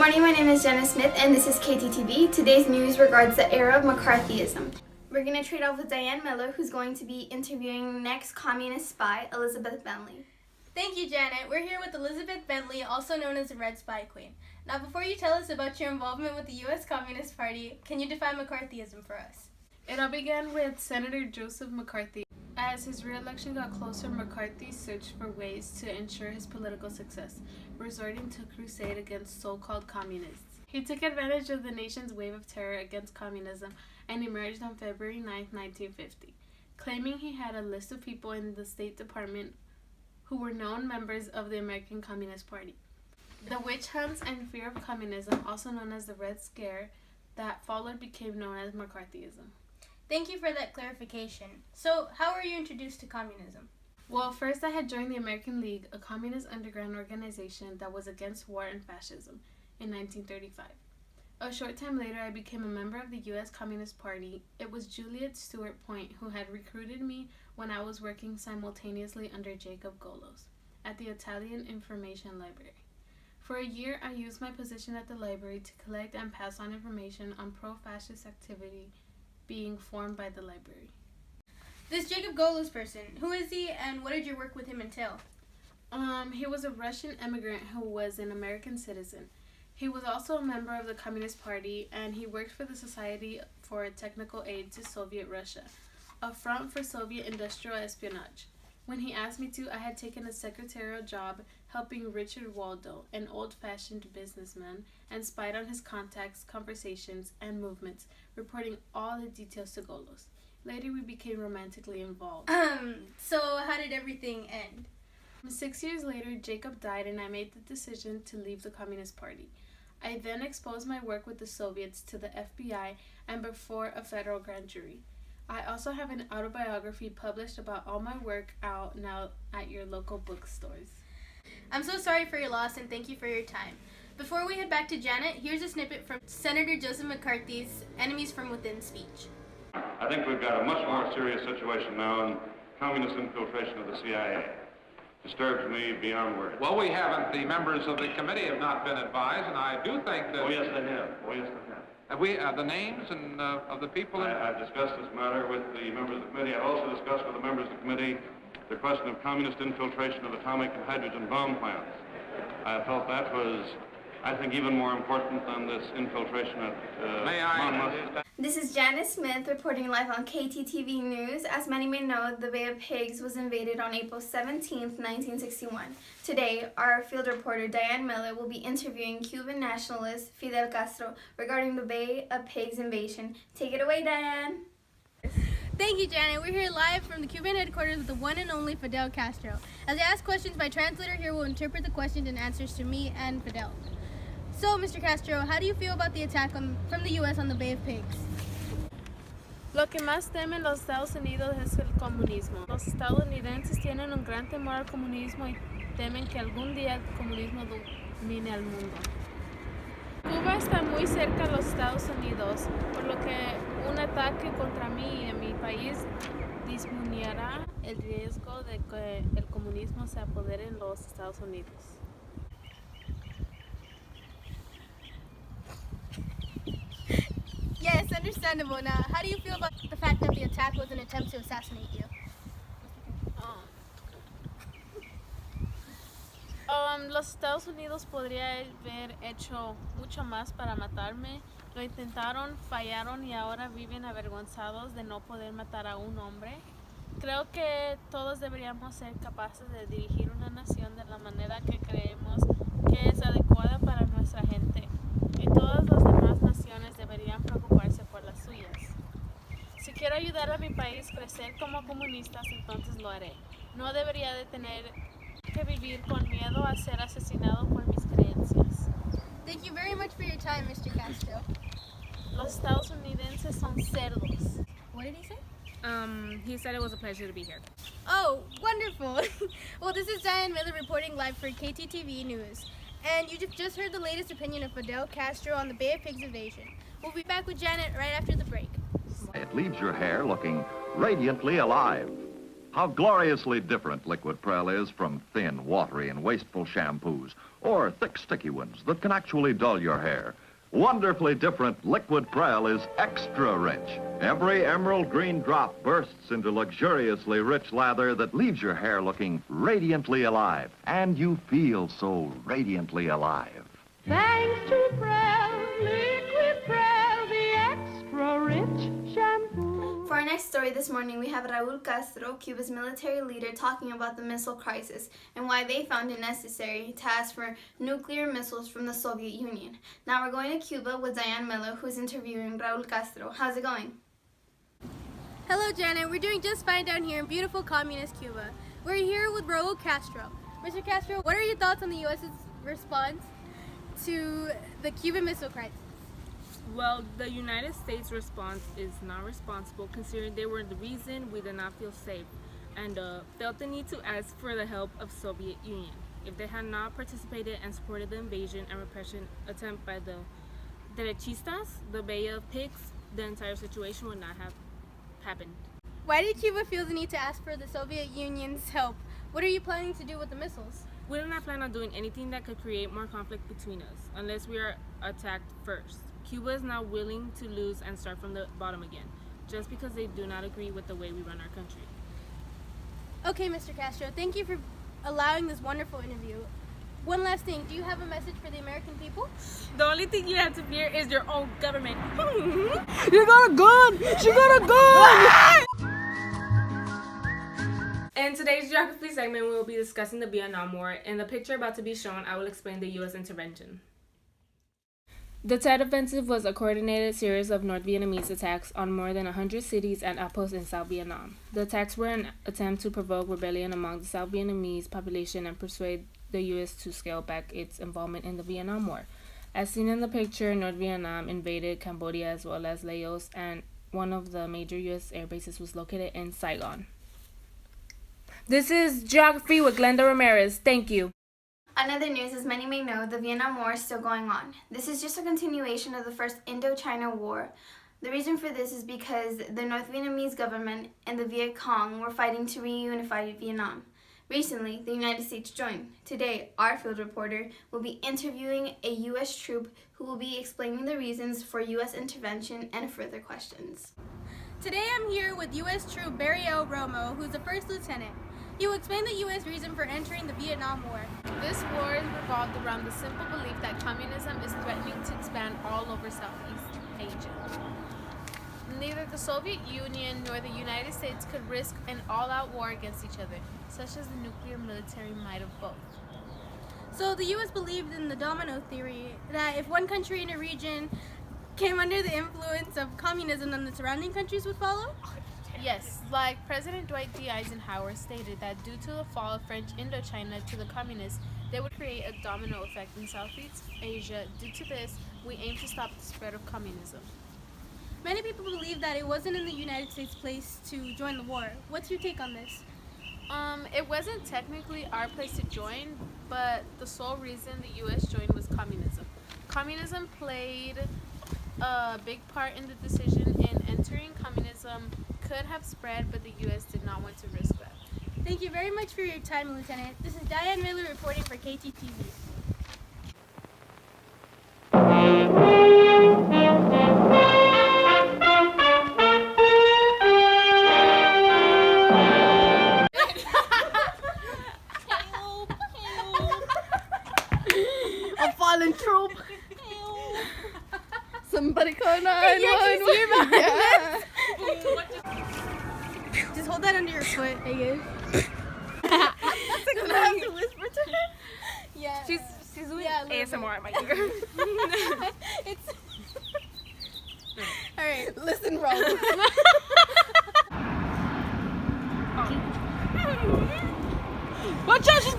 morning, my name is Jenna Smith and this is KTTV. Today's news regards the era of McCarthyism. We're going to trade off with Diane Miller, who's going to be interviewing next communist spy, Elizabeth Bentley. Thank you, Janet. We're here with Elizabeth Bentley, also known as the Red Spy Queen. Now, before you tell us about your involvement with the U.S. Communist Party, can you define McCarthyism for us? It all began with Senator Joseph McCarthy. As his re-election got closer, McCarthy searched for ways to ensure his political success, resorting to a crusade against so-called communists. He took advantage of the nation's wave of terror against communism and emerged on February 9, 1950, claiming he had a list of people in the State Department who were known members of the American Communist Party. The witch hunts and fear of communism, also known as the Red Scare, that followed became known as McCarthyism. Thank you for that clarification. So, how were you introduced to communism? Well, first I had joined the American League, a communist underground organization that was against war and fascism, in 1935. A short time later, I became a member of the U.S. Communist Party. It was Juliet Stewart Point who had recruited me when I was working simultaneously under Jacob Golos at the Italian Information Library. For a year, I used my position at the library to collect and pass on information on pro-fascist activity being formed by the library. This Jacob Golos person, who is he and what did your work with him entail? He was a Russian immigrant who was an American citizen. He was also a member of the Communist Party, and he worked for the Society for Technical Aid to Soviet Russia, a front for Soviet industrial espionage. When he asked me to, I had taken a secretarial job helping Richard Waldo, an old-fashioned businessman, and spied on his contacts, conversations, and movements, reporting all the details to Golos. Later, we became romantically involved. So how did everything end? 6 years later, Jacob died, and I made the decision to leave the Communist Party. I then exposed my work with the Soviets to the FBI and before a federal grand jury. I also have an autobiography published about all my work out now at your local bookstores. I'm so sorry for your loss and thank you for your time. Before we head back to Janet, here's a snippet from Senator Joseph McCarthy's Enemies from Within speech. I think we've got a much more serious situation now in communist infiltration of the CIA. Disturbs me beyond words. Well, we haven't. The members of the committee have not been advised, and I do think that... Oh, yes, they have. Oh, yes, they have. Have we, the names and of the people... I've discussed this matter with the members of the committee. I've also discussed with the members of the committee the question of communist infiltration of atomic and hydrogen bomb plants. I felt that was, I think, even more important than this infiltration at May I... This is Janice Smith reporting live on KTTV News. As many may know, the Bay of Pigs was invaded on April 17, 1961. Today, our field reporter Diane Miller will be interviewing Cuban nationalist Fidel Castro regarding the Bay of Pigs invasion. Take it away, Diane. Thank you, Janet. We're here live from the Cuban headquarters with the one and only Fidel Castro. As I ask questions, my translator here will interpret the questions and answers to me and Fidel. So, Mr. Castro, how do you feel about the attack from the U.S. on the Bay of Pigs? Lo que más temen los Estados Unidos es el comunismo. Los estadounidenses tienen un gran temor al comunismo y temen que algún día el comunismo domine al mundo. Cuba está muy cerca a los Estados Unidos, por lo que un ataque contra mí y en mi país disminuirá el riesgo de que el comunismo se apodere en los Estados Unidos. Yes, understandable. Now, how do you feel about the fact that the attack was an attempt to assassinate you? Los Estados Unidos podría haber hecho mucho más para matarme. Lo intentaron, fallaron y ahora viven avergonzados de no poder matar a un hombre. Creo que todos deberíamos ser capaces de dirigir una nación de la manera que creemos que es adecuada para nuestra gente. Y todas las demás naciones deberían preocuparse por las suyas. Si quiero ayudar a mi país a crecer como comunistas, entonces lo haré. No debería de tener que vivir con miedo a ser asesinado por mis creencias. Thank you very much for your time, Mr. Castro. Los estadounidenses son cerdos. What did he say? He said it was a pleasure to be here. Oh, wonderful. Well, this is Diane Miller reporting live for KTTV News. And you just heard the latest opinion of Fidel Castro on the Bay of Pigs invasion. We'll be back with Janet right after the break. It leaves your hair looking radiantly alive. How gloriously different Liquid Prel is from thin, watery, and wasteful shampoos, or thick, sticky ones that can actually dull your hair. Wonderfully different Liquid Prel is extra rich. Every emerald green drop bursts into luxuriously rich lather that leaves your hair looking radiantly alive, and you feel so radiantly alive. Thanks to Prel, Liquid Prel, the extra rich shampoo. For our next story this morning, we have Raul Castro, Cuba's military leader, talking about the missile crisis and why they found it necessary to ask for nuclear missiles from the Soviet Union. Now we're going to Cuba with Diane Miller, who's interviewing Raul Castro. How's it going? Hello, Janet. We're doing just fine down here in beautiful communist Cuba. We're here with Raul Castro. Mr. Castro, what are your thoughts on the U.S.'s response to the Cuban Missile Crisis? Well, the United States response is not responsible, considering they were the reason we did not feel safe and felt the need to ask for the help of Soviet Union. If they had not participated and supported the invasion and repression attempt by the derechistas, the Bay of Pigs, the entire situation would not have happened. Why did Cuba feel the need to ask for the Soviet Union's help? What are you planning to do with the missiles? We do not plan on doing anything that could create more conflict between us, unless we are attacked first. Cuba is not willing to lose and start from the bottom again, just because they do not agree with the way we run our country. Okay, Mr. Castro, thank you for allowing this wonderful interview. One last thing, do you have a message for the American people? The only thing you have to fear is your own government. You got a gun! She got a gun! In today's geography segment, we will be discussing the Vietnam War. In the picture about to be shown, I will explain the U.S. intervention. The Tet Offensive was a coordinated series of North Vietnamese attacks on more than 100 cities and outposts in South Vietnam. The attacks were an attempt to provoke rebellion among the South Vietnamese population and persuade the U.S. to scale back its involvement in the Vietnam War. As seen in the picture, North Vietnam invaded Cambodia as well as Laos, and one of the major U.S. air bases was located in Saigon. This is Geography with Glenda Ramirez. Thank you. Another news, as many may know, the Vietnam War is still going on. This is just a continuation of the first Indochina War. The reason for this is because the North Vietnamese government and the Viet Cong were fighting to reunify Vietnam. Recently, the United States joined. Today, our field reporter will be interviewing a U.S. troop who will be explaining the reasons for U.S. intervention and further questions. Today I'm here with U.S. troop Barry L. Romo, who's the first lieutenant. He will explain the U.S. reason for entering the Vietnam War. This war is revolved around the simple belief that communism is threatening to expand all over Southeast Asia. Neither the Soviet Union nor the United States could risk an all-out war against each other, such as the nuclear military might of both. So the U.S. believed in the domino theory, that if one country in a region came under the influence of communism, then the surrounding countries would follow? Yes, like President Dwight D. Eisenhower stated that due to the fall of French Indochina to the communists, they would create a domino effect in Southeast Asia. Due to this, we aim to stop the spread of communism. Many people believe that it wasn't in the United States' place to join the war. What's your take on this? It wasn't technically our place to join, but the sole reason the U.S. joined was communism. Communism played a big part in the decision, and entering communism could have spread, but the U.S. did not want to risk that. Thank you very much for your time, Lieutenant. This is Diane Miller reporting for KTTV. A fallen troop. Somebody call 911. Yeah. Just hold that under your foot, I guess. Gonna have to whisper to her. Yeah. She's doing Yeah, a little ASMR at my ear. It's all right. Listen, Rose. Watch out, she's